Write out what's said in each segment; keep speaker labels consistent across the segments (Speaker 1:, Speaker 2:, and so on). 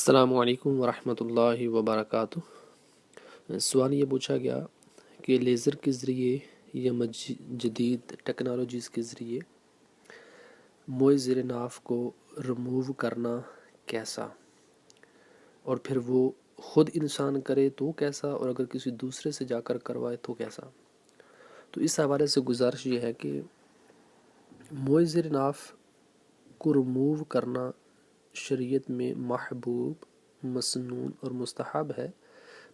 Speaker 1: السلام علیکم ورحمۃ اللہ وبرکاتہ۔ سوال یہ پوچھا گیا کہ لیزر کے ذریعے یا جدید ٹیکنالوجیز کے ذریعے موئے زیر ناف کو ریموو کرنا کیسا، اور پھر وہ خود انسان کرے تو کیسا، اور اگر کسی دوسرے سے جا کر کروائے تو کیسا۔ تو اس حوالے سے گزارش یہ ہے کہ موئے زیر ناف کو ریموو کرنا شریعت میں محبوب، مسنون اور مستحب ہے،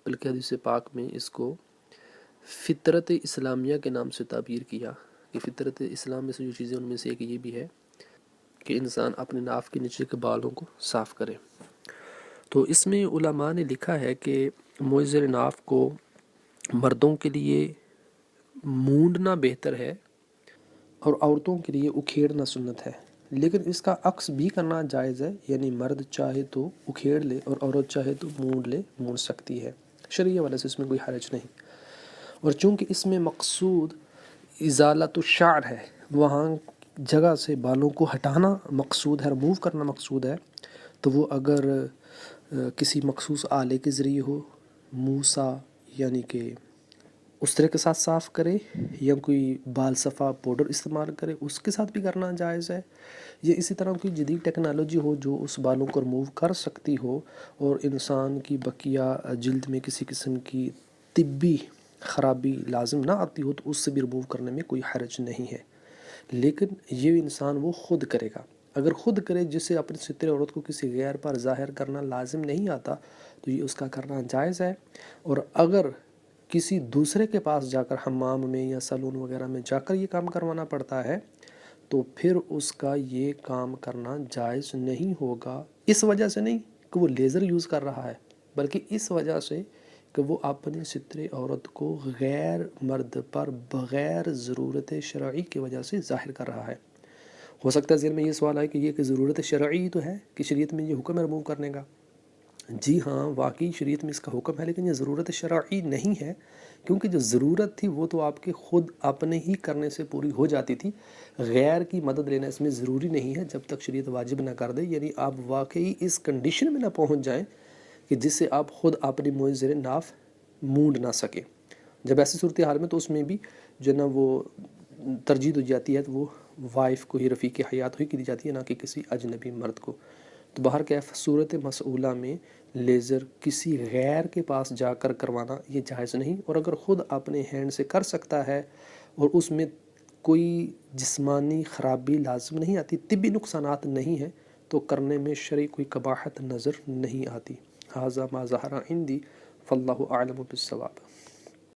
Speaker 1: بلکہ حدیث پاک میں اس کو فطرت اسلامیہ کے نام سے تعبیر کیا کہ فطرت اسلام میں سے جو چیزیں ان میں سے ایک یہ بھی ہے کہ انسان اپنے ناف کے نیچے کے بالوں کو صاف کرے۔ تو اس میں علماء نے لکھا ہے کہ موئے زیر ناف کو مردوں کے لیے مونڈنا بہتر ہے اور عورتوں کے لیے اکھیڑنا سنت ہے، لیکن اس کا عکس بھی کرنا جائز ہے، یعنی مرد چاہے تو اکھیڑ لے اور عورت چاہے تو مونڈ سکتی ہے، شرعی والے سے اس میں کوئی حرج نہیں۔ اور چونکہ اس میں مقصود ازالت الشعر ہے، وہاں جگہ سے بالوں کو ہٹانا مقصود ہے، ریموو کرنا مقصود ہے، تو وہ اگر کسی مخصوص آلے کے ذریعے ہو، موسا یعنی کہ استرے کے ساتھ صاف کرے، یا کوئی بال صفا پاؤڈر استعمال کرے، اس کے ساتھ بھی کرنا جائز ہے، یا اسی طرح کوئی جدید ٹیکنالوجی ہو جو اس بالوں کو ریموو کر سکتی ہو اور انسان کی بقیہ جلد میں کسی قسم کی طبی خرابی لازم نہ آتی ہو تو اس سے بھی ریموو کرنے میں کوئی حرج نہیں ہے، لیکن یہ انسان وہ خود کرے گا۔ اگر خود کرے جسے اپنے ستر عورت کو کسی غیر پر ظاہر کرنا لازم نہیں آتا تو یہ اس کا کرنا جائز ہے، اور اگر کسی دوسرے کے پاس جا کر حمام میں یا سیلون وغیرہ میں جا کر یہ کام کروانا پڑتا ہے تو پھر اس کا یہ کام کرنا جائز نہیں ہوگا، اس وجہ سے نہیں کہ وہ لیزر یوز کر رہا ہے، بلکہ اس وجہ سے کہ وہ اپنے ستر عورت کو غیر مرد پر بغیر ضرورت شرعی کی وجہ سے ظاہر کر رہا ہے۔ ہو سکتا ہے ذہن میں یہ سوال ہے کہ یہ کہ ضرورت شرعی تو ہے کہ شریعت میں یہ حکم ہے ریموو کرنے کا۔ جی ہاں، واقعی شریعت میں اس کا حکم ہے، لیکن یہ ضرورت شرعی نہیں ہے، کیونکہ جو ضرورت تھی وہ تو آپ کے خود اپنے ہی کرنے سے پوری ہو جاتی تھی، غیر کی مدد لینا اس میں ضروری نہیں ہے جب تک شریعت واجب نہ کر دے، یعنی آپ واقعی اس کنڈیشن میں نہ پہنچ جائیں کہ جس سے آپ خود اپنی موئے زیر ناف مونڈ نہ سکیں۔ جب ایسی صورتحال میں تو اس میں بھی جو نا وہ ترجیح دی جاتی ہے تو وہ وائف کو ہی، رفیق حیات ہی کی دی جاتی ہے، نہ کہ کسی اجنبی مرد کو۔ تو بہرکیف صورت مسئولہ میں لیزر کسی غیر کے پاس جا کر کروانا یہ جائز نہیں، اور اگر خود اپنے ہینڈ سے کر سکتا ہے اور اس میں کوئی جسمانی خرابی لازم نہیں آتی، طبی نقصانات نہیں ہیں، تو کرنے میں شرعی کوئی قباحت نظر نہیں آتی۔ ھذا ما ظہر عندی فاللہ اعلم بالصواب۔